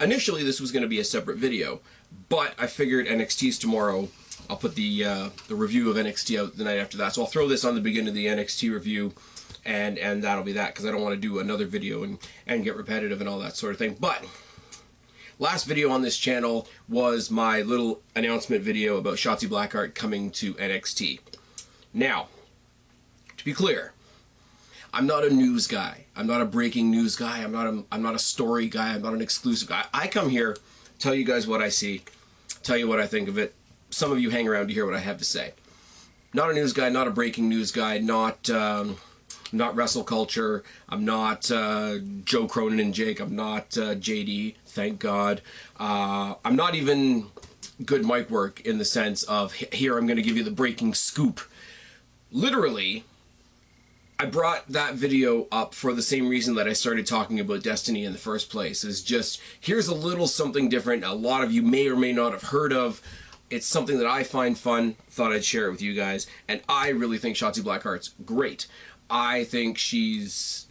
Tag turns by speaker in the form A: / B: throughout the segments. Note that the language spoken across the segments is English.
A: initially this was going to be a separate video, but I figured NXT's tomorrow. I'll put the review of NXT out the night after that, so I'll throw this on the beginning of the NXT review, and that'll be that, because I don't want to do another video and get repetitive and all that sort of thing. But last video on this channel was my little announcement video about Shotzi Blackheart coming to NXT. Now, to be clear, I'm not a news guy. I'm not a breaking news guy. I'm not a story guy. I'm not an exclusive guy. I come here, tell you guys what I see, tell you what I think of it. Some of you hang around to hear what I have to say. Not a news guy, not a breaking news guy, not Wrestle Culture. I'm not Joe Cronin and Jake. I'm not JD, thank God. I'm not even good mic work in the sense of, here, I'm going to give you the breaking scoop. Literally, I brought that video up for the same reason that I started talking about Destiny in the first place, is just, here's a little something different a lot of you may or may not have heard of. It's something that I find fun, thought I'd share it with you guys, and I really think Shotzi Blackheart's great. I think she's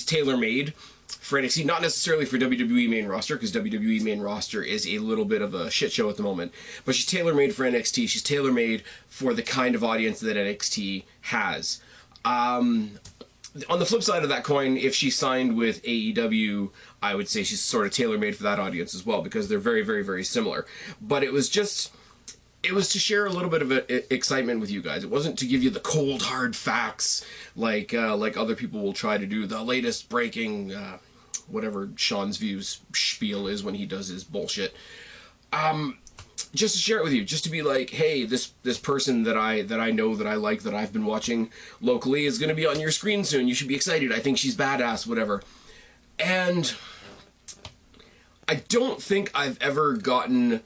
A: tailor-made for NXT, not necessarily for WWE main roster, because WWE main roster is a little bit of a shit show at the moment, but she's tailor-made for NXT. She's tailor-made for the kind of audience that NXT has. On the flip side of that coin, if she signed with AEW, I would say she's sort of tailor-made for that audience as well, because they're very, very, very similar. But it was to share a little bit of excitement with you guys. It wasn't to give you the cold, hard facts like other people will try to do, the latest breaking, whatever Sean's Views spiel is when he does his bullshit. Just to share it with you, just to be like, hey, this person that I know, that I like, that I've been watching locally is going to be on your screen soon. You should be excited. I think she's badass, whatever. And I don't think I've ever gotten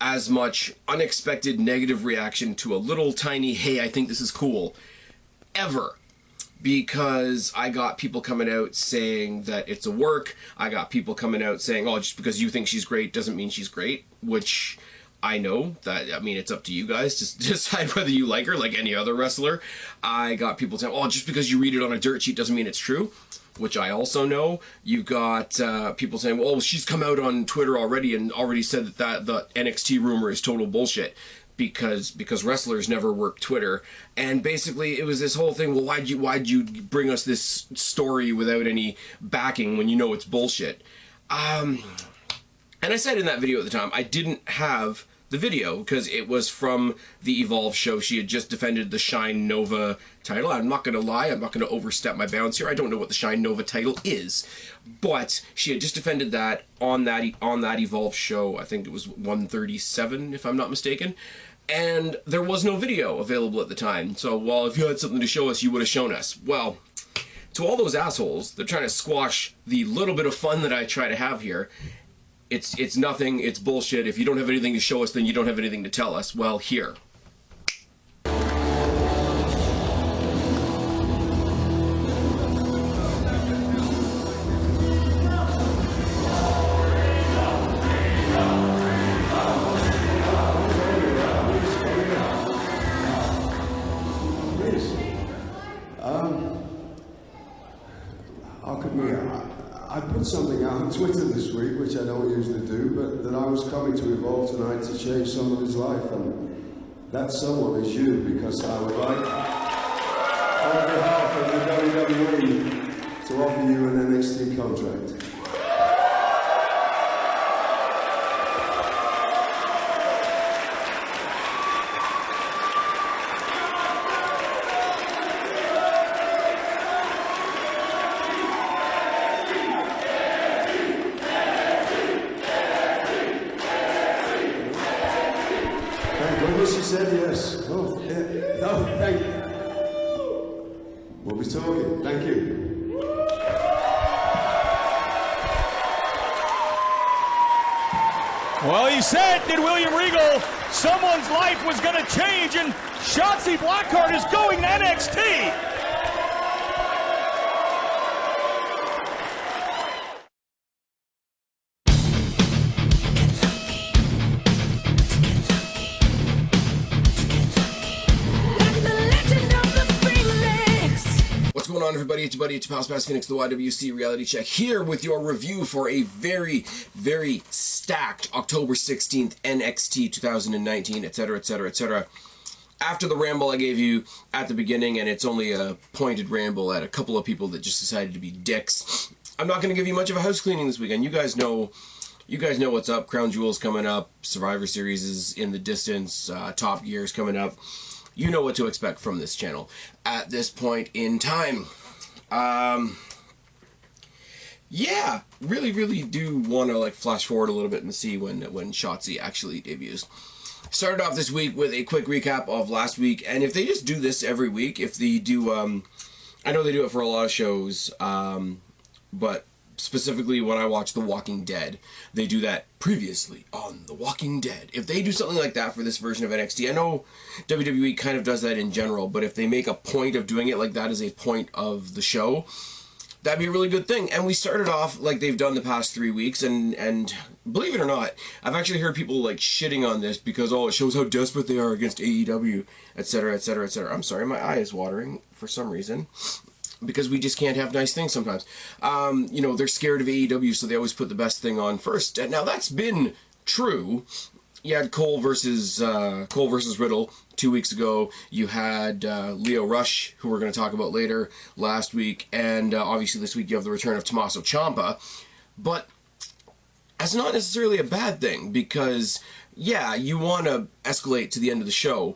A: as much unexpected negative reaction to a little tiny, hey, I think this is cool, ever. Because I got people coming out saying that it's a work. I got people coming out saying, oh, just because you think she's great doesn't mean she's great, which I know that, I mean, it's up to you guys to decide whether you like her, like any other wrestler. I got people saying, oh, just because you read it on a dirt sheet doesn't mean it's true, which I also know. You got people saying, well, she's come out on Twitter already and already said that the NXT rumor is total bullshit because wrestlers never work Twitter. And basically it was this whole thing, well, why'd you bring us this story without any backing when you know it's bullshit? And I said in that video at the time, I didn't have the video because it was from the Evolve show. She had just defended the Shine Nova title. I'm not going to lie, I'm not going to overstep my bounds here. I don't know what the Shine Nova title is, but she had just defended that on that Evolve show. I think it was 137, if I'm not mistaken. And there was no video available at the time. So, well, if you had something to show us, you would have shown us. Well, to all those assholes, they're trying to squash the little bit of fun that I try to have here. It's nothing, it's bullshit. If you don't have anything to show us, then you don't have anything to tell us. Well, here.
B: I put something out on Twitter this week, which I don't usually do, but that I was coming to Evolve tonight to change somebody's life, and that someone is you, because I would like, on behalf of the WWE, to offer you an NXT contract. She said yes. Oh, yeah. No, thank you. We'll be talking. Thank you.
C: Well, he said, did William Regal, someone's life was going to change, and Shotzi Blackheart is going to NXT.
A: everybody? It's your buddy, it's your pal, Phoenix, the YWC Reality Check, here with your review for a very, very stacked October 16th NXT 2019, etc., etc., etc. After the ramble I gave you at the beginning, and it's only a pointed ramble at a couple of people that just decided to be dicks, I'm not going to give you much of a house cleaning this weekend. You guys know what's up. Crown Jewel's coming up, Survivor Series is in the distance, Top Gear's coming up. You know what to expect from this channel at this point in time. Yeah, really do want to flash forward a little bit and see when Shotzi actually debuts. Started off this week with a quick recap of last week, and if they just do this every week, if they do, I know they do it for a lot of shows, but specifically when I watch The Walking Dead, they do that previously on The Walking Dead. If they do something like that for this version of NXT, I know WWE kind of does that in general, but if they make a point of doing it like that as a point of the show, that'd be a really good thing. And we started off like they've done the past 3 weeks, and believe it or not, I've actually heard people shitting on this because, oh, it shows how desperate they are against AEW, etc., etc., etc. I'm sorry, my eye is watering for some reason, because we just can't have nice things sometimes. You know, they're scared of AEW, so they always put the best thing on first. And now that's been true. You had Cole versus Riddle 2 weeks ago. You had Lio Rush, who we're going to talk about later, last week. And obviously this week you have the return of Tommaso Ciampa. But that's not necessarily a bad thing, because, yeah, you want to escalate to the end of the show.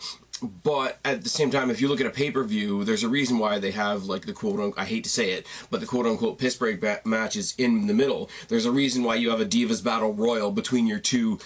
A: But at the same time, if you look at a pay-per-view, there's a reason why they have, the quote-unquote, I hate to say it, but the quote-unquote piss break matches in the middle. There's a reason why you have a Divas Battle Royal between your two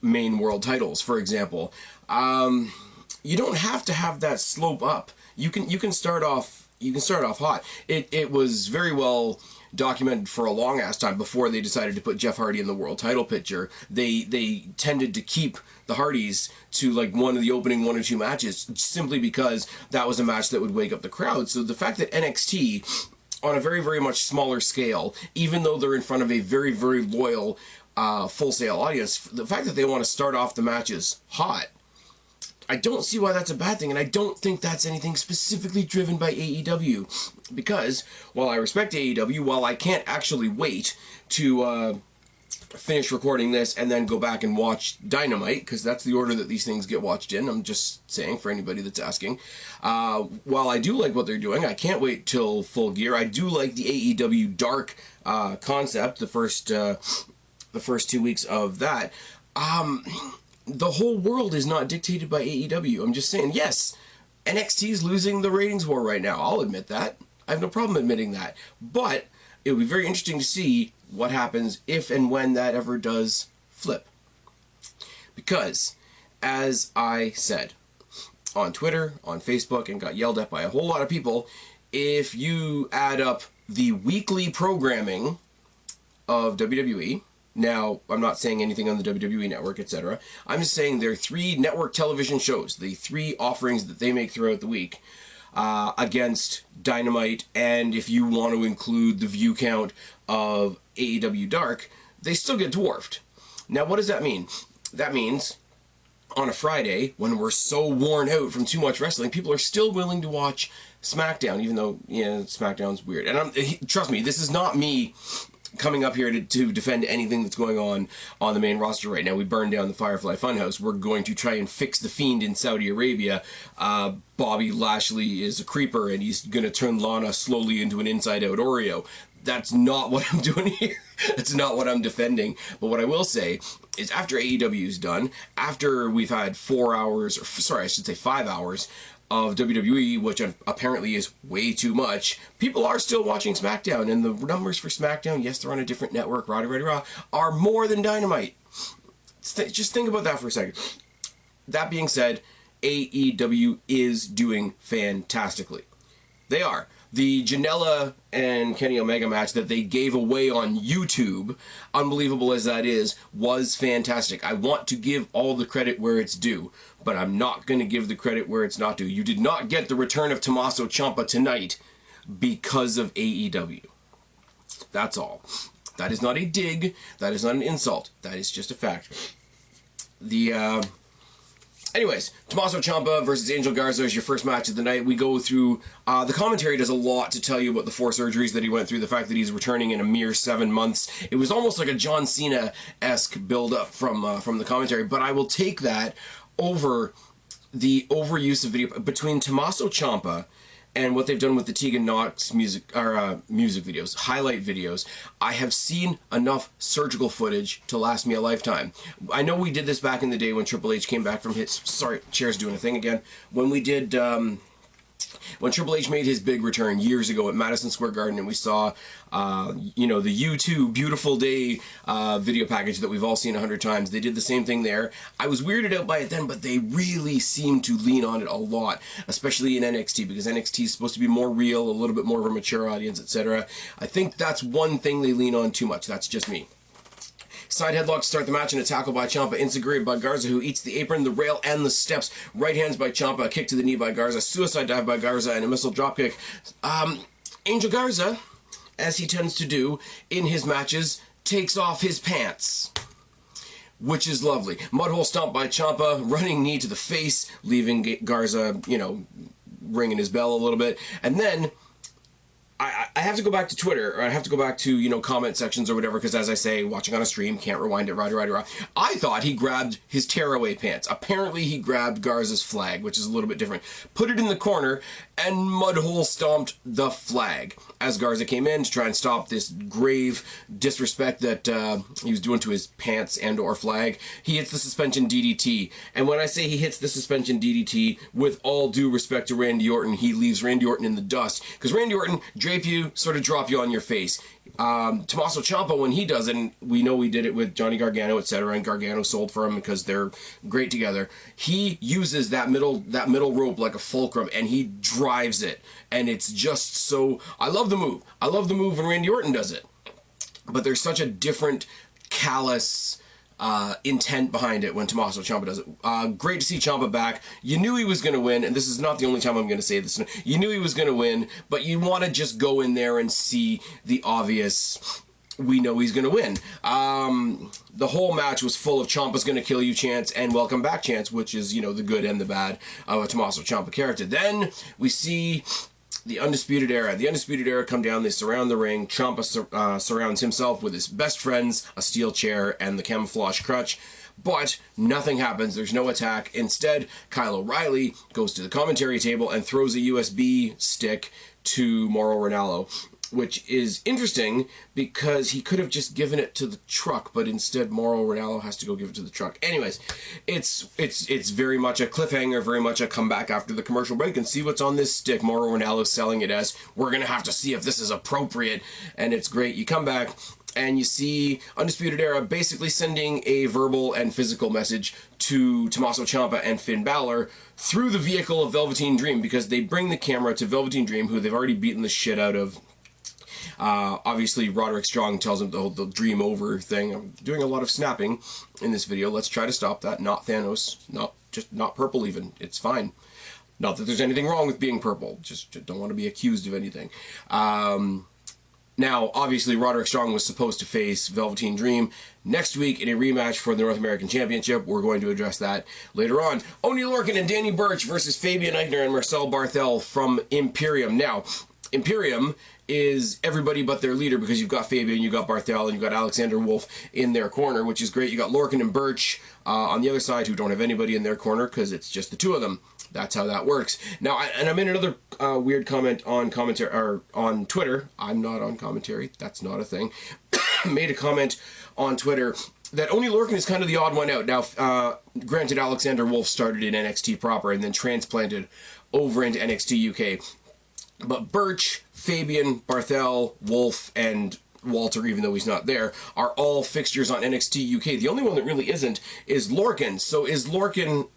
A: main world titles, for example. You don't have to have that slope up. You can start off hot. It was very well documented for a long ass time before they decided to put Jeff Hardy in the world title picture. They tended to keep the Hardys to one of the opening 1 or 2 matches simply because that was a match that would wake up the crowd. So the fact that NXT, on a very, very much smaller scale, even though they're in front of a very, very loyal Full Sail audience, the fact that they want to start off the matches hot, I don't see why that's a bad thing, and I don't think that's anything specifically driven by AEW, because while I respect AEW, while I can't actually wait to finish recording this and then go back and watch Dynamite, because that's the order that these things get watched in, I'm just saying for anybody that's asking, while I do like what they're doing, I can't wait till Full Gear. I do like the AEW Dark concept, the first 2 weeks of that. The whole world is not dictated by AEW. I'm just saying, yes, NXT is losing the ratings war right now. I'll admit that. I have no problem admitting that. But it would be very interesting to see what happens if and when that ever does flip. Because, as I said on Twitter, on Facebook, and got yelled at by a whole lot of people, if you add up the weekly programming of WWE, now, I'm not saying anything on the WWE Network, etc. I'm just saying there are 3 network television shows, the 3 offerings that they make throughout the week, against Dynamite, and if you want to include the view count of AEW Dark, they still get dwarfed. Now, what does that mean? That means on a Friday, when we're so worn out from too much wrestling, people are still willing to watch SmackDown, even though, yeah, SmackDown's weird. And trust me, this is not me coming up here to defend anything that's going on the main roster right now. We burned down the Firefly Funhouse. We're going to try and fix the Fiend in Saudi Arabia. Bobby Lashley is a creeper, and he's going to turn Lana slowly into an inside-out Oreo. That's not what I'm doing here. That's not what I'm defending. But what I will say is, after AEW's done, after we've had 4 hours, or sorry, I should say 5 hours, of WWE, which apparently is way too much, people are still watching SmackDown, and the numbers for SmackDown, yes, they're on a different network, rah, are more than Dynamite. Just think about that for a second. That being said, AEW is doing fantastically. They are. The Janela and Kenny Omega match that they gave away on YouTube, unbelievable as that is, was fantastic. I want to give all the credit where it's due, but I'm not going to give the credit where it's not due. You did not get the return of Tommaso Ciampa tonight because of AEW. That's all. That is not a dig. That is not an insult. That is just a fact. The Anyways, Tommaso Ciampa versus Angel Garza is your first match of the night. We go through, the commentary does a lot to tell you about the 4 surgeries that he went through, the fact that he's returning in a mere 7 months. It was almost like a John Cena-esque build-up from the commentary, but I will take that over the overuse of video between Tommaso Ciampa and what they've done with the TEGAN NOX music videos, highlight videos. I have seen enough surgical footage to last me a lifetime. I know we did this back in the day when Triple H came back from his... Sorry, chair's doing a thing again. When we did... when Triple H made his big return years ago at Madison Square Garden, and we saw, you know, the U2 Beautiful Day video package that we've all seen 100 times. They did the same thing there. I was weirded out by it then, but they really seem to lean on it a lot, especially in NXT, because NXT is supposed to be more real, a little bit more of a mature audience, etc. I think that's one thing they lean on too much. That's just me. Side headlock to start the match and a tackle by Ciampa, insecure by Garza, who eats the apron, the rail, and the steps. Right hands by Ciampa, a kick to the knee by Garza, suicide dive by Garza, and a missile dropkick. Angel Garza, as he tends to do in his matches, takes off his pants, which is lovely. Mudhole stomp by Ciampa, running knee to the face, leaving Garza, you know, ringing his bell a little bit. And then I have to go back to Twitter, or I have to go back to, you know, comment sections or whatever, because as I say, watching on a stream, can't rewind it, right. I thought he grabbed his tearaway pants. Apparently he grabbed Garza's flag, which is a little bit different. Put it in the corner, and mudhole stomped the flag as Garza came in to try and stop this grave disrespect that he was doing to his pants and or flag. He hits the suspension DDT, and when I say he hits the suspension DDT, with all due respect to Randy Orton, he leaves Randy Orton in the dust, because Randy Orton drape you, sort of drop you on your face. Tommaso Ciampa, when he does it, and we know we did it with Johnny Gargano, etc., and Gargano sold for him because they're great together, he uses that middle rope like a fulcrum, and he drives it, and it's just so... I love the move. I love the move when Randy Orton does it, but there's such a different, callous intent behind it when Tommaso Ciampa does it. Great to see Ciampa back. You knew he was going to win, and this is not the only time I'm going to say this. You knew he was going to win, but you want to just go in there and see the obvious... We know he's going to win. The whole match was full of Ciampa's going to kill you chants and welcome back chants, which is, you know, the good and the bad of a Tommaso Ciampa character. Then we see the Undisputed Era. The Undisputed Era come down, they surround the ring. Ciampa surrounds himself with his best friends, a steel chair, and the camouflage crutch. But nothing happens. There's no attack. Instead, Kyle O'Reilly goes to the commentary table and throws a USB stick to Mauro Ranallo, which is interesting because he could have just given it to the truck, but instead Mauro Ranallo has to go give it to the truck. Anyways, it's very much a cliffhanger, very much a comeback after the commercial break and see what's on this stick. Mauro Ranallo selling it as, we're going to have to see if this is appropriate, and it's great. You come back and you see Undisputed Era basically sending a verbal and physical message to Tommaso Ciampa and Finn Balor through the vehicle of Velveteen Dream, because they bring the camera to Velveteen Dream, who they've already beaten the shit out of. Obviously, Roderick Strong tells him the dream over thing. I'm doing a lot of snapping in this video. Let's try to stop that. Not Thanos. Not purple even. It's fine. Not that there's anything wrong with being purple. Just don't want to be accused of anything. Now, obviously, Roderick Strong was supposed to face Velveteen Dream next week in a rematch for the North American Championship. We're going to address that later on. Oney Lorcan and Danny Burch versus Fabian Aichner and Marcel Barthel from Imperium. Now, Imperium is everybody but their leader, because you've got Fabian, you've got Barthel, and you've got Alexander Wolf in their corner, which is great. You got Lorcan and Burch on the other side, who don't have anybody in their corner because it's just the two of them. That's how that works. Now, I made another weird comment on commentary, or on Twitter. I'm not on commentary. That's not a thing. Made a comment on Twitter that Oney Lorcan is kind of the odd one out. Now, granted, Alexander Wolf started in NXT proper and then transplanted over into NXT UK. But Burch, Fabian, Barthel, Wolf, and Walter, even though he's not there, are all fixtures on NXT UK. The only one that really isn't is Lorcan. So is Lorcan...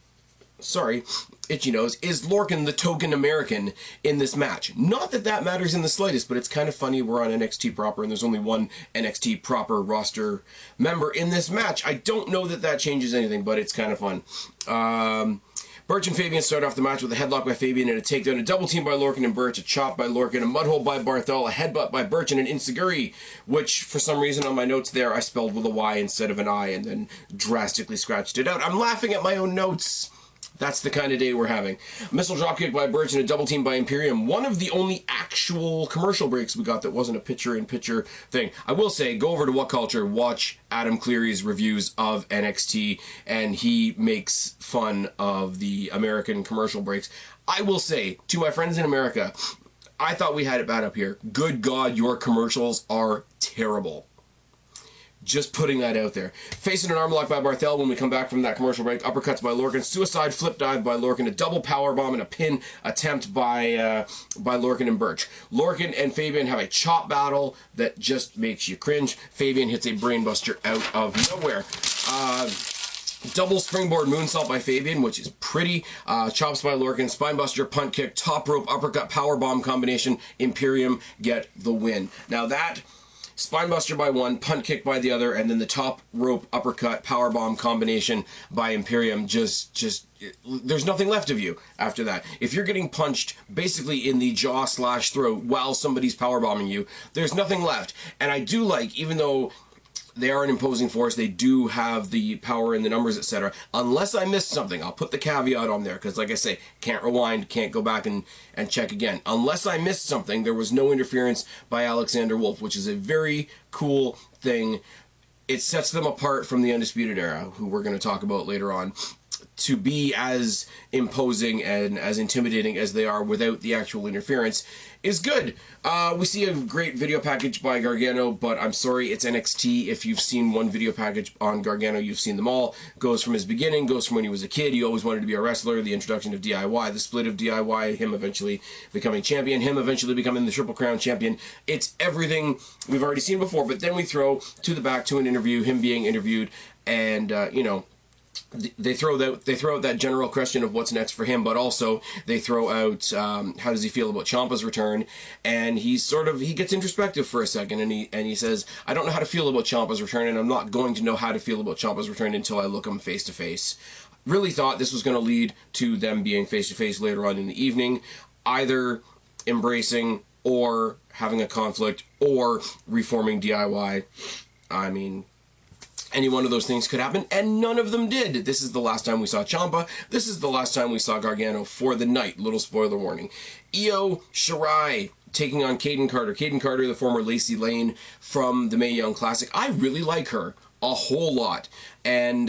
A: Sorry, itchy nose. Is Lorcan the token American in this match? Not that that matters in the slightest, but it's kind of funny we're on NXT proper and there's only one NXT proper roster member in this match. I don't know that that changes anything, but it's kind of fun. Burch and Fabian start off the match with a headlock by Fabian and a takedown, a double team by Lorcan and Burch, a chop by Lorcan, a mudhole by Barthel, a headbutt by Burch, and an enziguri, which for some reason on my notes there I spelled with a Y instead of an I and then drastically scratched it out. I'm laughing at my own notes. That's the kind of day we're having. Missile dropkick by Birch and a double team by Imperium. One of the only actual commercial breaks we got that wasn't a picture-in-picture thing. I will say, go over to What Culture, watch Adam Cleary's reviews of NXT, and he makes fun of the American commercial breaks. I will say, to my friends in America, I thought we had it bad up here. Good God, your commercials are terrible. Just putting that out there. Facing an arm lock by Barthel when we come back from that commercial break. Uppercuts by Lorcan. Suicide flip dive by Lorcan. A double power bomb and a pin attempt by Lorcan and Birch. Lorcan and Fabian have a chop battle that just makes you cringe. Fabian hits a brainbuster out of nowhere. Double springboard moonsault by Fabian, which is pretty. Chops by Lorcan, spinebuster, punt kick, top rope, uppercut, power bomb combination. Imperium get the win. Now that spinebuster by one, punt kick by the other, and then the top rope, uppercut, power bomb combination by Imperium. Just there's nothing left of you after that. If you're getting punched basically in the jaw / throat while somebody's power bombing you, there's nothing left. And I do like, even though they are an imposing force, they do have the power and the numbers, etc. Unless I missed something, I'll put the caveat on there, because like I say, can't rewind, can't go back and check again. Unless I missed something, there was no interference by Alexander Wolf, which is a very cool thing. It sets them apart from the Undisputed Era, who we're going to talk about later on, to be as imposing and as intimidating as they are without the actual interference is good. We see a great video package by Gargano, but I'm sorry, it's NXT. If you've seen one video package on Gargano, you've seen them all. Goes from his beginning, goes from when he was a kid, he always wanted to be a wrestler, the introduction of DIY, the split of DIY, him eventually becoming champion, him eventually becoming the Triple Crown champion. It's everything we've already seen before, but then we throw to the back to an interview, him being interviewed, and, you know, they throw out that general question of what's next for him, but also they throw out how does he feel about Ciampa's return, and he gets introspective for a second, and he says, I don't know how to feel about Ciampa's return, and I'm not going to know how to feel about Ciampa's return until I look him face to face. Really thought this was going to lead to them being face to face later on in the evening, either embracing or having a conflict or reforming DIY. I mean, any one of those things could happen, and none of them did. This is the last time we saw Ciampa. This is the last time we saw Gargano for the night. Little spoiler warning. Io Shirai taking on Caden Carter. Caden Carter, the former Lacey Lane from the Mae Young Classic. I really like her a whole lot, and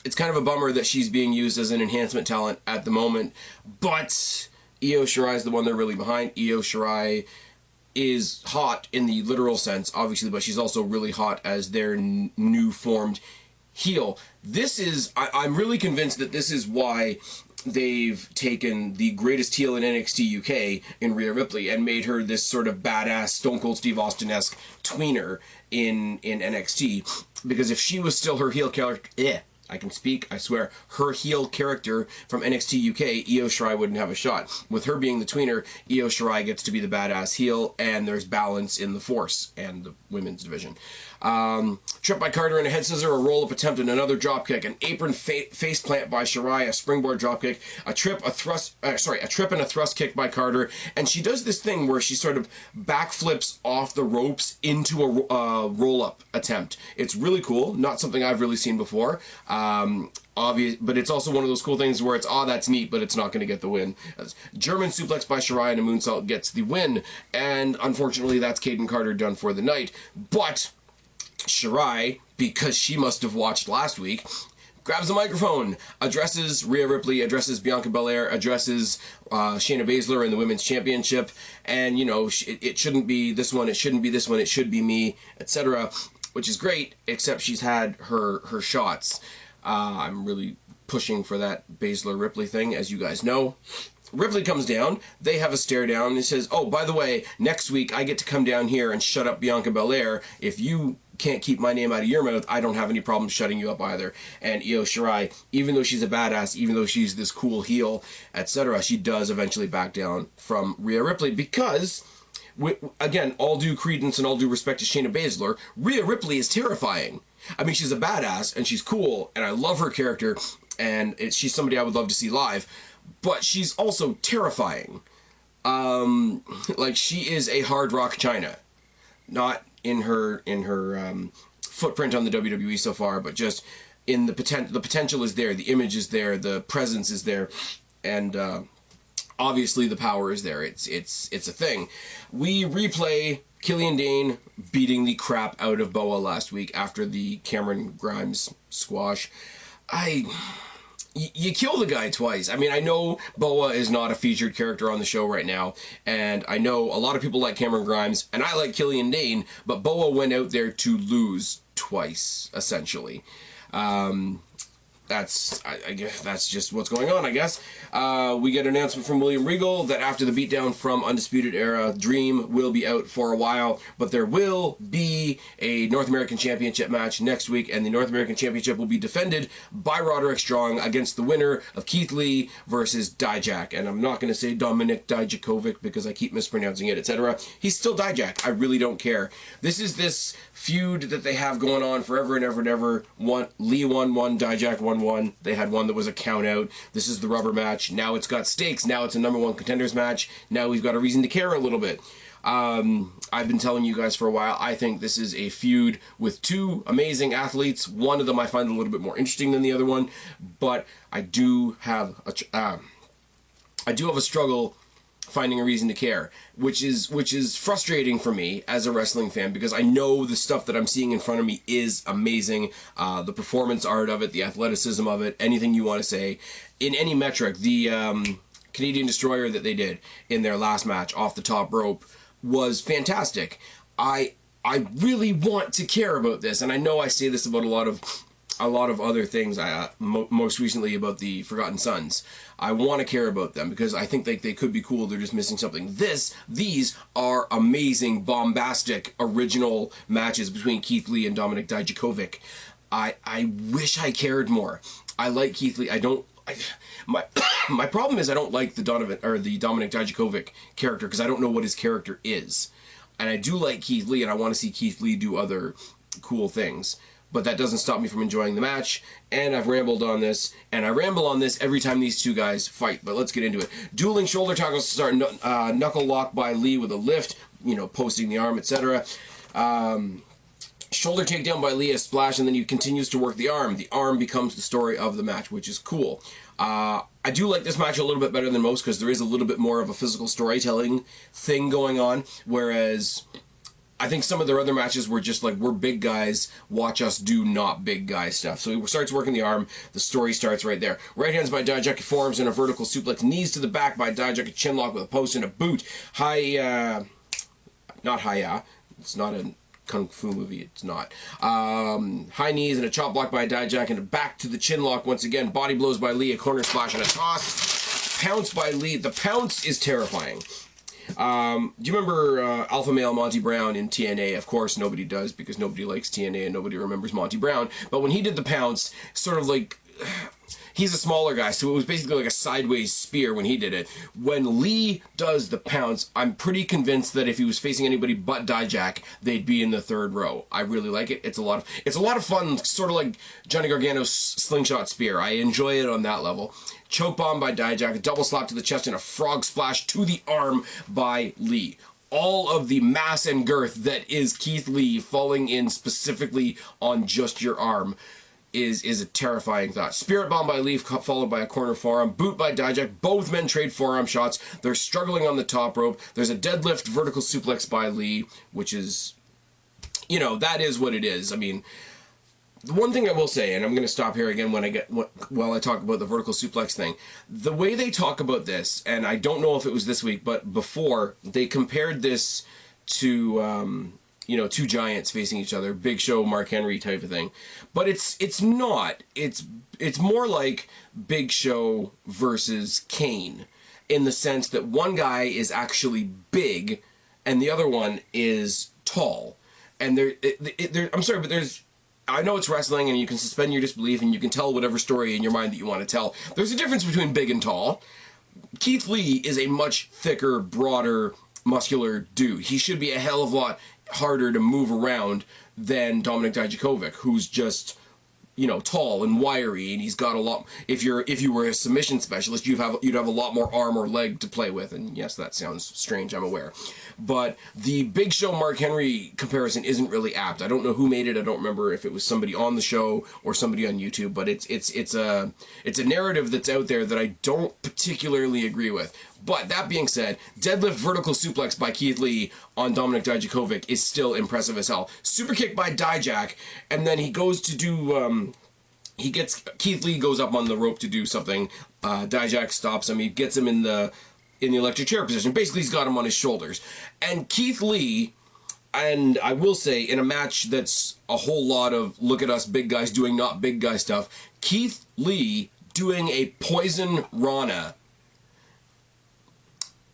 A: it's kind of a bummer that she's being used as an enhancement talent at the moment, but Io Shirai is the one they're really behind. Io Shirai is hot in the literal sense, obviously, but she's also really hot as their new formed heel. This is, I'm really convinced that this is why they've taken the greatest heel in NXT UK in Rhea Ripley and made her this sort of badass Stone Cold Steve Austin-esque tweener in NXT, because if she was still her heel character, I can speak, I swear, her heel character from NXT UK, Io Shirai wouldn't have a shot. With her being the tweener, Io Shirai gets to be the badass heel, and there's balance in the Force and the women's division. Trip by Carter and a head scissor, a roll-up attempt, and another dropkick. An apron face plant by Shirai, a springboard dropkick, a trip and a thrust kick by Carter, and she does this thing where she sort of backflips off the ropes into a roll-up attempt. It's really cool, not something I've really seen before. Obvious, but it's also one of those cool things where it's, that's neat, but it's not going to get the win. German suplex by Shirai and a moonsault gets the win, and unfortunately that's Caden Carter done for the night. But Shirai, because she must have watched last week, grabs the microphone, addresses Rhea Ripley, addresses Bianca Belair, addresses Shayna Baszler in the Women's Championship, and, you know, it shouldn't be this one, it shouldn't be this one, it should be me, etc., which is great, except she's had her shots. I'm really pushing for that Baszler-Ripley thing, as you guys know. Ripley comes down, they have a stare down, and he says, oh, by the way, next week I get to come down here and shut up Bianca Belair. If you can't keep my name out of your mouth, I don't have any problem shutting you up either. And Io Shirai, even though she's a badass, even though she's this cool heel, etc., she does eventually back down from Rhea Ripley because, again, all due credence and all due respect to Shayna Baszler, Rhea Ripley is terrifying. I mean, she's a badass, and she's cool, and I love her character, and she's somebody I would love to see live, but she's also terrifying. Like, she is a Hard Rock China. Not in her footprint on the WWE so far, but just in the potential is there, the image is there, the presence is there, and obviously the power is there. It's a thing. We replay Killian Dane beating the crap out of Boa last week after the Cameron Grimes squash. You kill the guy twice. I mean, I know Boa is not a featured character on the show right now, and I know a lot of people like Cameron Grimes, and I like Killian Dane, but Boa went out there to lose twice, essentially. I guess that's just what's going on, I guess. We get an announcement from William Regal that after the beatdown from Undisputed Era, Dream will be out for a while, but there will be a North American Championship match next week, and the North American Championship will be defended by Roderick Strong against the winner of Keith Lee versus Dijak. And I'm not going to say Dominik Dijakovic because I keep mispronouncing it, etc. He's still Dijak. I really don't care. This is this feud that they have going on forever and ever and ever. Lee won one, Dijak won one. They had one that was a count out. This is the rubber match. Now it's got stakes. Now it's a #1 contenders match. Now we've got a reason to care a little bit. I've been telling you guys for a while, I think this is a feud with two amazing athletes. One of them I find a little bit more interesting than the other one, but I do have a struggle finding a reason to care, which is frustrating for me as a wrestling fan, because I know the stuff that I'm seeing in front of me is amazing. The performance art of it, the athleticism of it, anything you want to say. In any metric, the Canadian Destroyer that they did in their last match off the top rope was fantastic. I really want to care about this, and I know I say this about a lot of other things, most recently about the Forgotten Sons. I want to care about them because I think they could be cool. They're just missing something. These are amazing, bombastic, original matches between Keith Lee and Dominik Dijakovic. I wish I cared more. I like Keith Lee. My problem is I don't like the Dominik Dijakovic character because I don't know what his character is. And I do like Keith Lee, and I want to see Keith Lee do other cool things. But that doesn't stop me from enjoying the match, and I've rambled on this, and I ramble on this every time these two guys fight, but let's get into it. Dueling shoulder tackles to start, knuckle lock by Lee with a lift, posting the arm, etc. Shoulder takedown by Lee, a splash, and then he continues to work the arm. The arm becomes the story of the match, which is cool. I do like this match a little bit better than most, because there is a little bit more of a physical storytelling thing going on, whereas I think some of their other matches were just like, we're big guys, watch us do not big guy stuff. So he starts working the arm, the story starts right there. Right hands by Dijak, forearms and a vertical suplex, knees to the back by Dijak, a chin lock with a post and a boot. Not Haya, it's not a Kung Fu movie, it's not. High knees and a chop block by Dijak, and a back to the chin lock once again. Body blows by Lee, a corner splash and a toss. Pounce by Lee. The pounce is terrifying. Do you remember Alpha Male Monty Brown in TNA? Of course, nobody does, because nobody likes TNA and nobody remembers Monty Brown. But when he did the pounce, sort of like, he's a smaller guy, so it was basically like a sideways spear when he did it. When Lee does the pounce, I'm pretty convinced that if he was facing anybody but Dijak, they'd be in the third row. I really like it. It's a lot of fun, sort of like Johnny Gargano's slingshot spear. I enjoy it on that level. Choke bomb by Dijak, a double slap to the chest, and a frog splash to the arm by Lee. All of the mass and girth that is Keith Lee falling in specifically on just your arm is a terrifying thought. Spirit bomb by Lee, followed by a corner forearm. Boot by Dijak. Both men trade forearm shots. They're struggling on the top rope. There's a deadlift vertical suplex by Lee, which is, that is what it is. I mean, the one thing I will say, and I'm going to stop here again while I talk about the vertical suplex thing, the way they talk about this, and I don't know if it was this week, but before, they compared this to, two giants facing each other, Big Show, Mark Henry type of thing. But it's not. It's more like Big Show versus Kane, in the sense that one guy is actually big, and the other one is tall. And I'm sorry, but I know it's wrestling and you can suspend your disbelief and you can tell whatever story in your mind that you want to tell. There's a difference between big and tall. Keith Lee is a much thicker, broader, muscular dude. He should be a hell of a lot harder to move around than Dominik Dijakovic, who's just you know, tall and wiry, and he's got a lot. If you were a submission specialist, you'd have a lot more arm or leg to play with. And yes, that sounds strange, I'm aware, but the Big Show Mark Henry comparison isn't really apt. I don't know who made it. I don't remember if it was somebody on the show or somebody on YouTube, but it's a narrative that's out there that I don't particularly agree with. But that being said, deadlift vertical suplex by Keith Lee on Dominik Dijakovic is still impressive as hell. Super kick by Dijak, and then he goes to do, Keith Lee goes up on the rope to do something. Dijak stops him. He gets him in the electric chair position. Basically, he's got him on his shoulders. And Keith Lee, and I will say, in a match that's a whole lot of look at us big guys doing not big guy stuff, Keith Lee doing a poison Rana.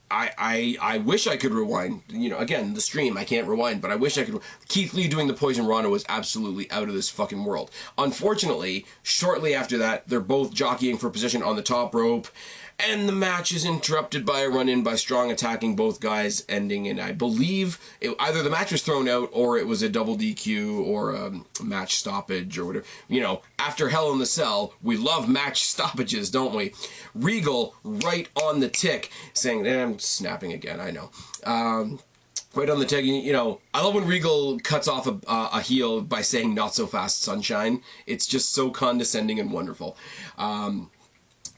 A: I wish I could rewind. You know, again, the stream, I can't rewind, but I wish I could. Keith Lee doing the Poison Rana was absolutely out of this fucking world. Unfortunately, shortly after that, they're both jockeying for position on the top rope, and the match is interrupted by a run-in by Strong attacking both guys, ending in, I believe, either the match was thrown out, or it was a double DQ, or a match stoppage, or whatever. You know, after Hell in the Cell, we love match stoppages, don't we? Regal, right on the tick, saying, I'm snapping again, I know. Right on the tick, you know, I love when Regal cuts off a heel by saying, not so fast, sunshine. It's just so condescending and wonderful.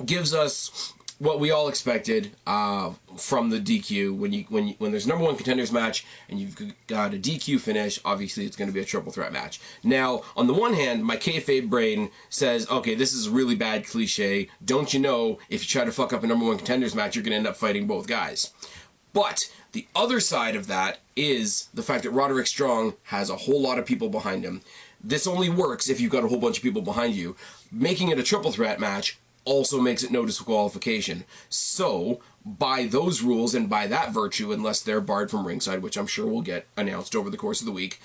A: Gives us what we all expected from the DQ. When there's number one contenders match and you've got a DQ finish, obviously it's going to be a triple threat match. Now, on the one hand, my kayfabe brain says, okay, this is a really bad cliche. Don't you know, if you try to fuck up a number one contenders match, you're going to end up fighting both guys. But the other side of that is the fact that Roderick Strong has a whole lot of people behind him. This only works if you've got a whole bunch of people behind you. Making it a triple threat match also makes it no disqualification. So, by those rules and by that virtue, unless they're barred from ringside, which I'm sure will get announced over the course of the week,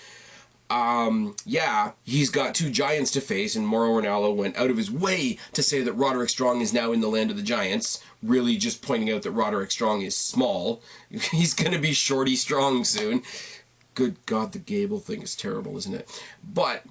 A: yeah, he's got two giants to face, and Mauro Ranallo went out of his way to say that Roderick Strong is now in the land of the giants, really just pointing out that Roderick Strong is small. He's gonna be Shorty Strong soon. Good God, the Gable thing is terrible, isn't it? But,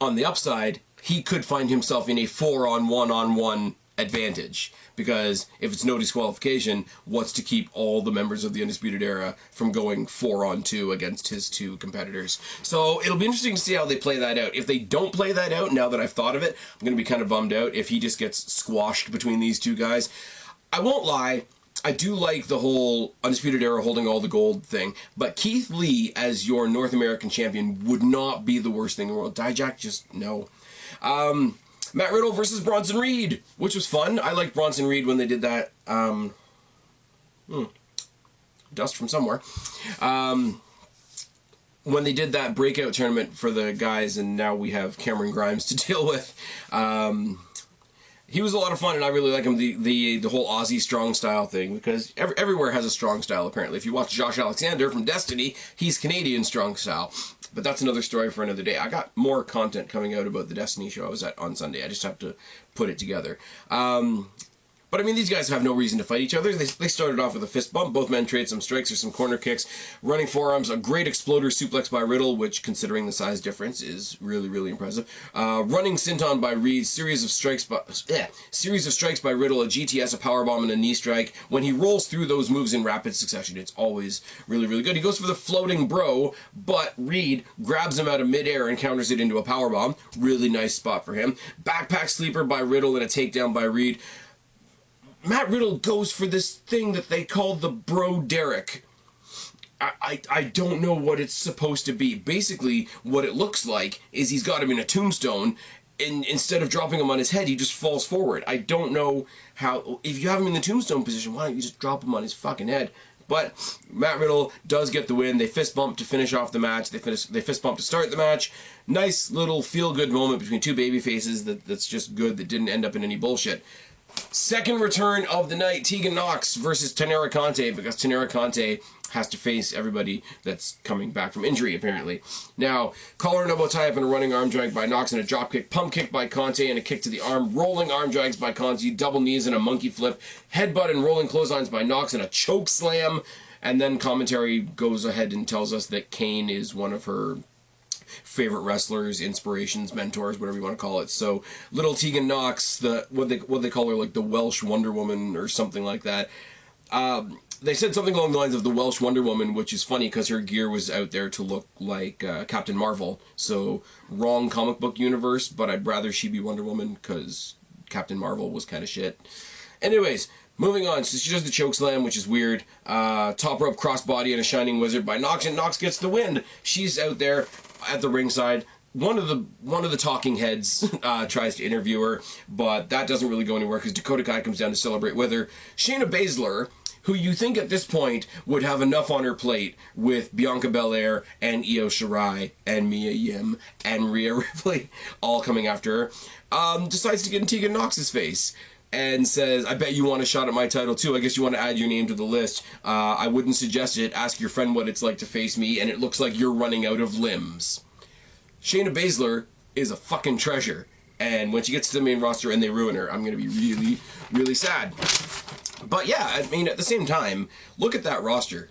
A: on the upside, he could find himself in a 4-on-1-on-1 advantage, because if it's no disqualification, what's to keep all the members of the Undisputed Era from going 4-on-2 against his two competitors? So it'll be interesting to see how they play that out. If they don't play that out, now that I've thought of it, I'm going to be kind of bummed out if he just gets squashed between these two guys. I won't lie, I do like the whole Undisputed Era holding all the gold thing, but Keith Lee as your North American champion would not be the worst thing in the world. Dijak, just no. Matt Riddle versus Bronson Reed, which was fun. I liked Bronson Reed when they did that. Dust from somewhere. When they did that breakout tournament for the guys, and now we have Cameron Grimes to deal with. He was a lot of fun, and I really like him. The whole Aussie strong style thing, because everywhere has a strong style apparently. If you watch Josh Alexander from Destiny, he's Canadian strong style. But that's another story for another day. I got more content coming out about the Destiny show I was at on Sunday. I just have to put it together. But I mean, these guys have no reason to fight each other. They started off with a fist bump. Both men trade some strikes or some corner kicks. Running forearms, a great exploder suplex by Riddle, which, considering the size difference, is really, really impressive. Running senton by Reed. Series of strikes by Riddle. A GTS, a powerbomb, and a knee strike. When he rolls through those moves in rapid succession, it's always really, really good. He goes for the floating bro, but Reed grabs him out of midair and counters it into a powerbomb. Really nice spot for him. Backpack sleeper by Riddle and a takedown by Reed. Matt Riddle goes for this thing that they call the Bro Derrick. I don't know what it's supposed to be. Basically, what it looks like is he's got him in a tombstone, and instead of dropping him on his head, he just falls forward. I don't know how... If you have him in the tombstone position, why don't you just drop him on his fucking head? But Matt Riddle does get the win. They fist bump to finish off the match. They fist bump to start the match. Nice little feel-good moment between two baby faces that's just good, that didn't end up in any bullshit. Second return of the night, Tegan Nox versus Taynara Conte, because Taynara Conte has to face everybody that's coming back from injury, apparently. Now, collar and elbow tie-up and a running arm drag by Nox, and a drop kick, pump kick by Conte, and a kick to the arm, rolling arm drags by Conte, double knees and a monkey flip, headbutt and rolling clotheslines by Nox, and a choke slam, and then commentary goes ahead and tells us that Kane is one of her favorite wrestlers, inspirations, mentors, whatever you want to call it. So little Tegan Knox, what they call her, like the Welsh Wonder Woman or something like that. They said something along the lines of the Welsh Wonder Woman, which is funny because her gear was out there to look like Captain Marvel. So wrong comic book universe, but I'd rather she be Wonder Woman because Captain Marvel was kind of shit. Anyways, moving on. So she does the choke slam, which is weird. Top rope crossbody and a Shining Wizard by Nox, and Nox gets the win. She's out there at the ringside. One of the talking heads tries to interview her, but that doesn't really go anywhere because Dakota Kai comes down to celebrate with her. Shayna Baszler, who you think at this point would have enough on her plate with Bianca Belair and Io Shirai and Mia Yim and Rhea Ripley all coming after her, decides to get in Tegan Knox's face and says, I bet you want a shot at my title too. I guess you want to add your name to the list. I wouldn't suggest it. Ask your friend what it's like to face me, and it looks like you're running out of limbs. Shayna Baszler is a fucking treasure, and when she gets to the main roster and they ruin her, I'm going to be really, really sad. But yeah, I mean, at the same time, look at that roster.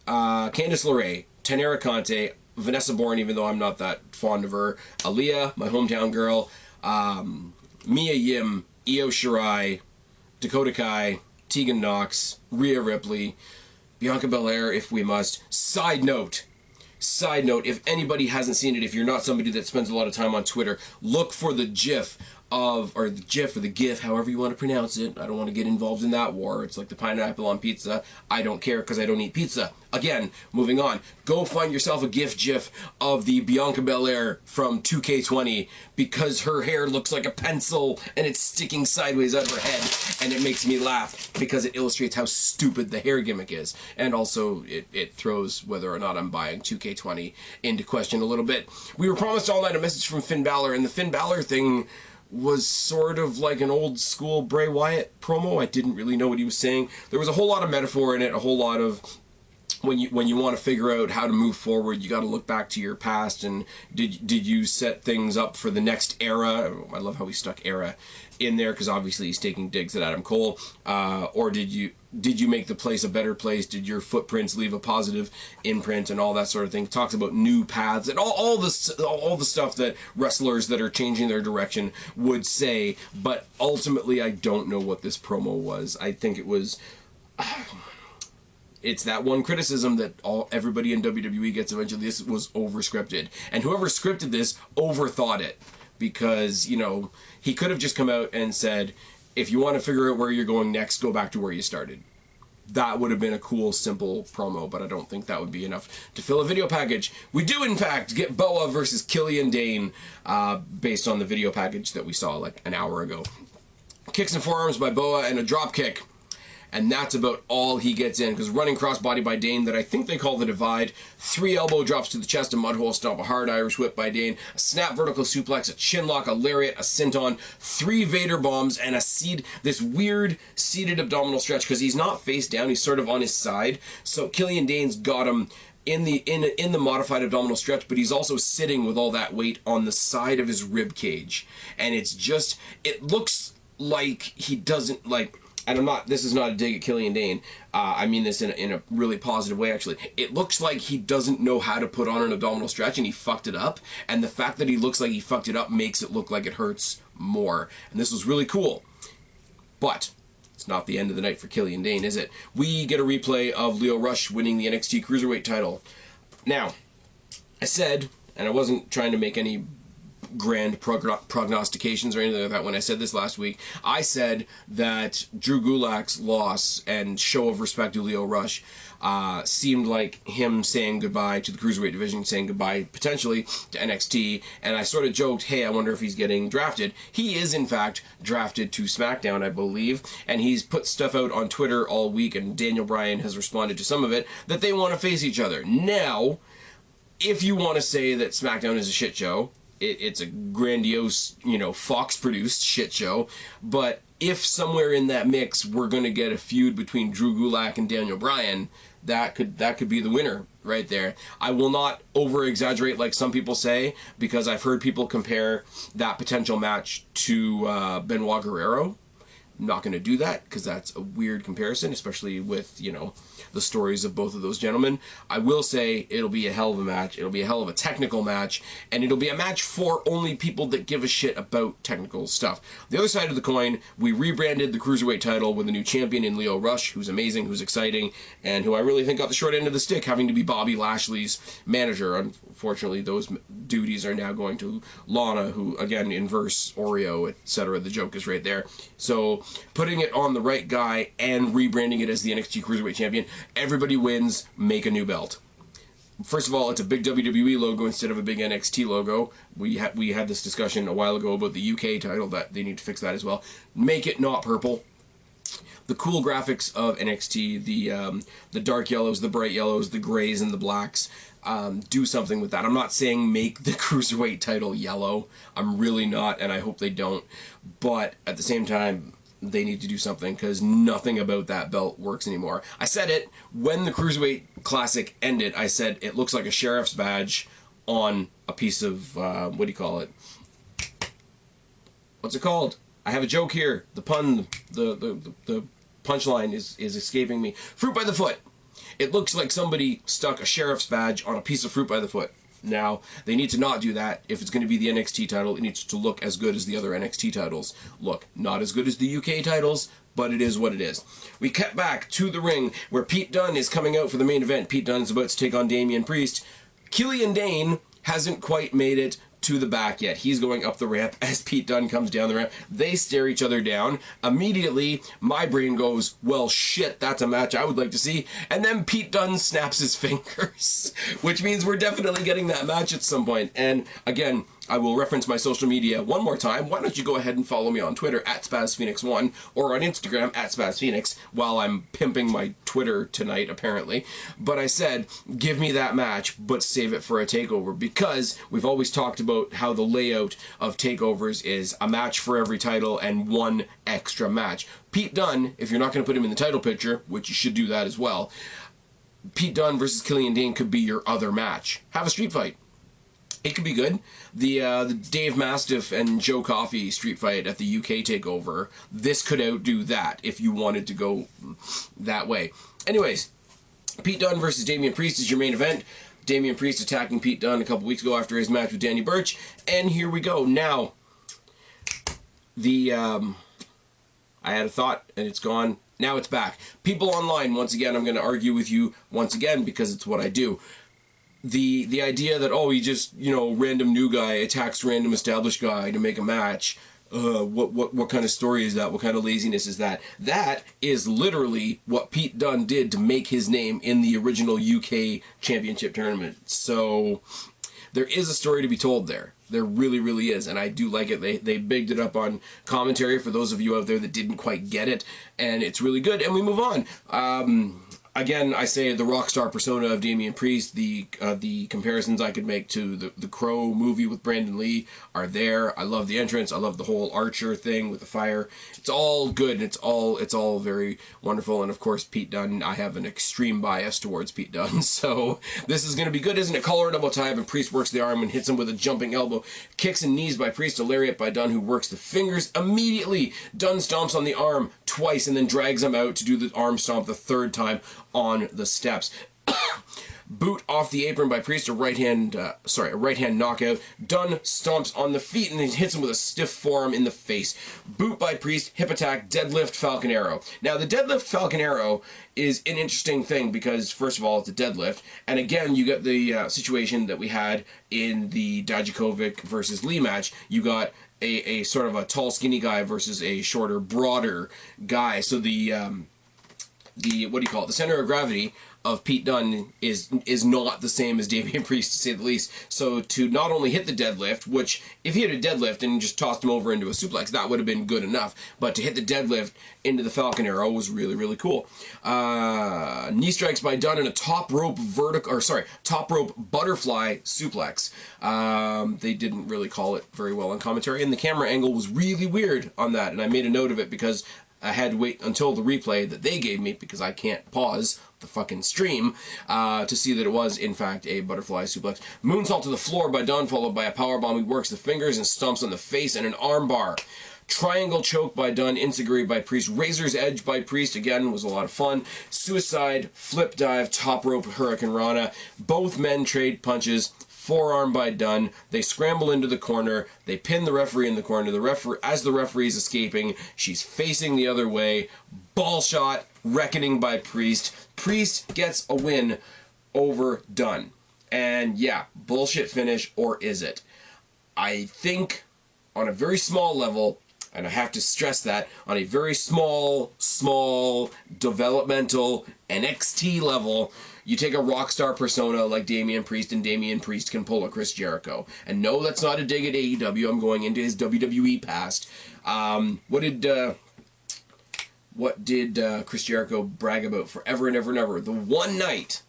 A: Candice LeRae, Tenera Conte, Vanessa Bourne, even though I'm not that fond of her, Aaliyah, my hometown girl, Mia Yim, Io Shirai, Dakota Kai, Tegan Knox, Rhea Ripley, Bianca Belair, if we must. Side note, if anybody hasn't seen it, if you're not somebody that spends a lot of time on Twitter, look for the GIF or the GIF, however you want to pronounce it. I don't want to get involved in that war. It's like the pineapple on pizza. I don't care because I don't eat pizza. Again, moving on. Go find yourself a GIF of the Bianca Belair from 2K20 because her hair looks like a pencil and it's sticking sideways out of her head, and it makes me laugh because it illustrates how stupid the hair gimmick is. And also, it throws whether or not I'm buying 2K20 into question a little bit. We were promised all night a message from Finn Balor, and the Finn Balor thing was sort of like an old school Bray Wyatt promo. I didn't really know what he was saying. There was a whole lot of metaphor in it, a whole lot of when you want to figure out how to move forward, you got to look back to your past, and did you set things up for the next era? I love how he stuck era in there because obviously he's taking digs at Adam Cole. Or did you make the place a better place? Did your footprints leave a positive imprint and all that sort of thing? Talks about new paths and all the stuff that wrestlers that are changing their direction would say. But ultimately, I don't know what this promo was. I think it was. It's that one criticism that everybody in WWE gets eventually. This was over-scripted. And whoever scripted this overthought it. Because, you know, he could have just come out and said, if you want to figure out where you're going next, go back to where you started. That would have been a cool, simple promo, but I don't think that would be enough to fill a video package. We do, in fact, get Boa versus Killian Dane based on the video package that we saw like an hour ago. Kicks and forearms by Boa and a drop kick. And that's about all he gets in, because running crossbody by Dane that I think they call the divide, 3 elbow drops to the chest, a mudhole stomp, a hard Irish whip by Dane, a snap vertical suplex, a chin lock, a lariat, a senton, 3 Vader bombs, and this weird seated abdominal stretch, because he's not face down, he's sort of on his side. So Killian Dane's got him in the modified abdominal stretch, but he's also sitting with all that weight on the side of his rib cage, and it looks like he doesn't like. And this is not a dig at Killian Dane. I mean this in a really positive way, actually. It looks like he doesn't know how to put on an abdominal stretch and he fucked it up. And the fact that he looks like he fucked it up makes it look like it hurts more. And this was really cool. But it's not the end of the night for Killian Dane, is it? We get a replay of Lio Rush winning the NXT Cruiserweight title. Now, I said, and I wasn't trying to make any grand prognostications or anything like that when I said this last week. I said that Drew Gulak's loss and show of respect to Lio Rush seemed like him saying goodbye to the Cruiserweight division, saying goodbye potentially to NXT, and I sort of joked, hey, I wonder if he's getting drafted. He is, in fact, drafted to SmackDown, I believe, and he's put stuff out on Twitter all week, and Daniel Bryan has responded to some of it, that they want to face each other. Now, if you want to say that SmackDown is a shit show, it's a grandiose, Fox-produced shit show, but if somewhere in that mix we're going to get a feud between Drew Gulak and Daniel Bryan, that could be the winner right there. I will not over-exaggerate like some people say, because I've heard people compare that potential match to Benoit Guerrero, I'm not going to do that because that's a weird comparison, especially with, you know, the stories of both of those gentlemen. I will say it'll be a hell of a match. It'll be a hell of a technical match, and it'll be a match for only people that give a shit about technical stuff. The other side of the coin, we rebranded the Cruiserweight title with a new champion in Lio Rush, who's amazing, who's exciting, and who I really think got the short end of the stick, having to be Bobby Lashley's manager. Unfortunately, those duties are now going to Lana, who, again, inverse Oreo, etc. The joke is right there. So, putting it on the right guy and rebranding it as the NXT Cruiserweight Champion, everybody wins, make a new belt. First of all, it's a big WWE logo instead of a big NXT logo. We had this discussion a while ago about the UK title, that they need to fix that as well. Make it not purple. The cool graphics of NXT, the dark yellows, the bright yellows, the grays, and the blacks, do something with that. I'm not saying make the Cruiserweight title yellow. I'm really not, and I hope they don't. But at the same time, they need to do something because nothing about that belt works anymore. I said it when the Cruiserweight Classic ended. I said it looks like a sheriff's badge on a piece of, what do you call it? What's it called? I have a joke here. The pun, the punchline is escaping me. Fruit by the foot. It looks like somebody stuck a sheriff's badge on a piece of fruit by the foot. Now, they need to not do that. If it's going to be the NXT title, it needs to look as good as the other NXT titles. Look, not as good as the UK titles, but it is what it is. We cut back to the ring where Pete Dunne is coming out for the main event. Pete Dunne is about to take on Damian Priest. Killian Dane hasn't quite made it to the back yet. He's going up the ramp as Pete Dunne comes down the ramp. They stare each other down. Immediately, my brain goes, well, shit, that's a match I would like to see. And then Pete Dunne snaps his fingers, which means we're definitely getting that match at some point. And again, I will reference my social media one more time. Why don't you go ahead and follow me on Twitter at SpazPhoenix1 or on Instagram at SpazPhoenix while I'm pimping my Twitter tonight, apparently. But I said, give me that match, but save it for a takeover, because we've always talked about how the layout of takeovers is a match for every title and one extra match. Pete Dunne, if you're not going to put him in the title picture, which you should do that as well, Pete Dunne versus Killian Dane could be your other match. Have a street fight. It could be good. The Dave Mastiff and Joe Coffey street fight at the UK takeover, this could outdo that if you wanted to go that way. Anyways, Pete Dunne versus Damian Priest is your main event. Damian Priest attacking Pete Dunne a couple weeks ago after his match with Danny Burch, and here we go. Now, I had a thought and it's gone. Now it's back. People online, once again, I'm going to argue with you once again because it's what I do. The idea that, oh, he just, you know, random new guy attacks random established guy to make a match, what kind of story is that? What kind of laziness is that? That is literally what Pete Dunne did to make his name in the original UK Championship tournament. So there is a story to be told there. There really, really is, and I do like it. They bigged it up on commentary for those of you out there that didn't quite get it, and it's really good, and we move on. Again, I say the rock star persona of Damian Priest, the comparisons I could make to the Crow movie with Brandon Lee are there. I love the entrance. I love the whole Archer thing with the fire. It's all good. It's all very wonderful. And of course, Pete Dunne, I have an extreme bias towards Pete Dunne. So this is going to be good, isn't it? Collar double time, and Priest works the arm and hits him with a jumping elbow. Kicks and knees by Priest, a lariat by Dunne, who works the fingers immediately. Dunne stomps on the arm twice and then drags him out to do the arm stomp the third time on the steps. Boot off the apron by Priest, a right hand knockout. Dunne stomps on the feet and then hits him with a stiff forearm in the face. Boot by Priest, hip attack, deadlift Falcon Arrow. Now, the deadlift Falcon Arrow is an interesting thing because, first of all, it's a deadlift, and again, you get the situation that we had in the Dijakovic versus Lee match. You got a sort of a tall, skinny guy versus a shorter, broader guy. So the what do you call it? The center of gravity of Pete Dunne is not the same as Damian Priest, to say the least. So to not only hit the deadlift, which if he had a deadlift and just tossed him over into a suplex, that would have been good enough. But to hit the deadlift into the Falcon Arrow was really, really cool. Knee strikes by Dunne and a top rope butterfly suplex. They didn't really call it very well on commentary, and the camera angle was really weird on that, and I made a note of it because I had to wait until the replay that they gave me, because I can't pause the fucking stream, to see that it was, in fact, a butterfly suplex. Moonsault to the floor by Dunne, followed by a powerbomb. He works the fingers and stomps on the face and an armbar. Triangle choke by Dunne, Enziguri by Priest, Razor's Edge by Priest, again, was a lot of fun. Suicide, flip dive, top rope, Hurricane Rana. Both men trade punches, forearm by Dunne. They scramble into the corner. They pin the referee in the corner. As the referee is escaping, she's facing the other way. Ball shot, reckoning by Priest. Priest gets a win over Dunne. And yeah, bullshit finish, or is it? I think on a very small level, and I have to stress that, on a very small developmental NXT level, you take a rock star persona like Damian Priest, and Damian Priest can pull a Chris Jericho. And no, that's not a dig at AEW. I'm going into his WWE past. What did Chris Jericho brag about forever and ever and ever? The one night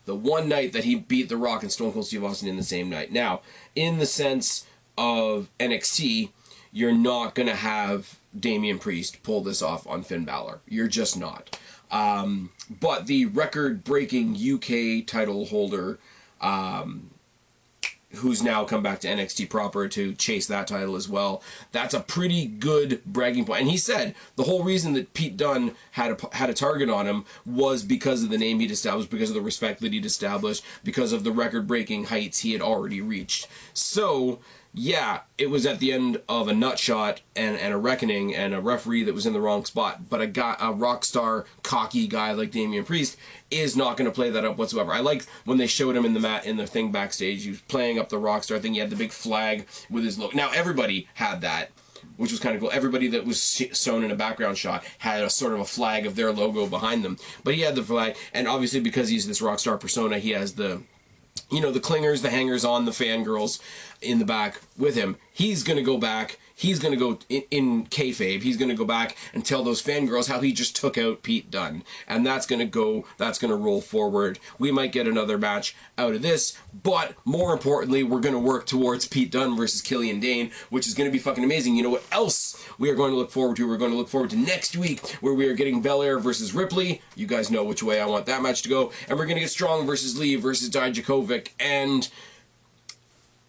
A: that he beat The Rock and Stone Cold Steve Austin in the same night. Now, in the sense of NXT, you're not going to have Damian Priest pull this off on Finn Balor. You're just not. But the record-breaking UK title holder, who's now come back to NXT proper to chase that title as well, that's a pretty good bragging point. And he said the whole reason that Pete Dunne had a target on him was because of the name he'd established, because of the respect that he'd established, because of the record-breaking heights he had already reached. So yeah, it was at the end of a nut shot and a reckoning and a referee that was in the wrong spot. But a rock star, cocky guy like Damian Priest is not going to play that up whatsoever. I liked when they showed him in the thing backstage. He was playing up the rock star thing. He had the big flag with his logo. Now everybody had that, which was kind of cool. Everybody that was shown in a background shot had a sort of a flag of their logo behind them. But he had the flag, and obviously because he's this rock star persona, he has the clingers, the hangers on, the fangirls in the back with him. He's going to go back. He's going to go in kayfabe. He's going to go back and tell those fangirls how he just took out Pete Dunne. And that's going to roll forward. We might get another match out of this, but more importantly, we're going to work towards Pete Dunne versus Killian Dane, which is going to be fucking amazing. You know what else we are going to look forward to? We're going to look forward to next week, where we are getting Belair versus Ripley. You guys know which way I want that match to go. And we're going to get Strong versus Lee versus Dijakovic. And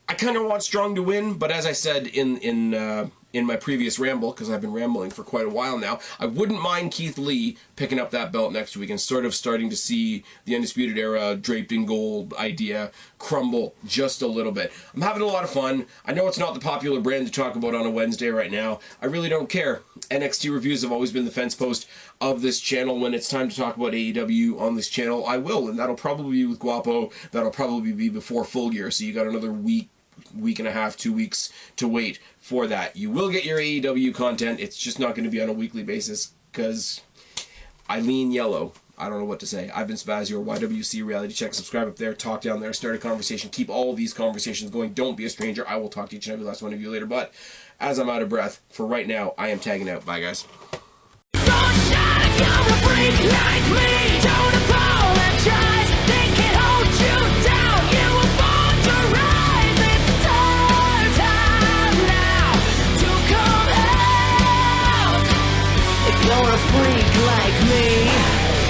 A: I kind of want Strong to win, but as I said in my previous ramble, because I've been rambling for quite a while now, I wouldn't mind Keith Lee picking up that belt next week and sort of starting to see the Undisputed Era draped in gold idea crumble just a little bit. I'm having a lot of fun. I know it's not the popular brand to talk about on a Wednesday right now. I really don't care. NXT reviews have always been the fence post of this channel. When it's time to talk about AEW on this channel, I will, and that'll probably be with Guapo. That'll probably be before Full Gear, so you got another week and a half, 2 weeks to wait for that. You will get your AEW content. It's just not going to be on a weekly basis because I lean yellow. I don't know what to say. I've been Spaz, your YWC Reality Check. Subscribe up there, talk down there, start a conversation. Keep all of these conversations going. Don't be a stranger. I will talk to each and every last one of you later. But as I'm out of breath, for right now, I am tagging out. Bye, guys.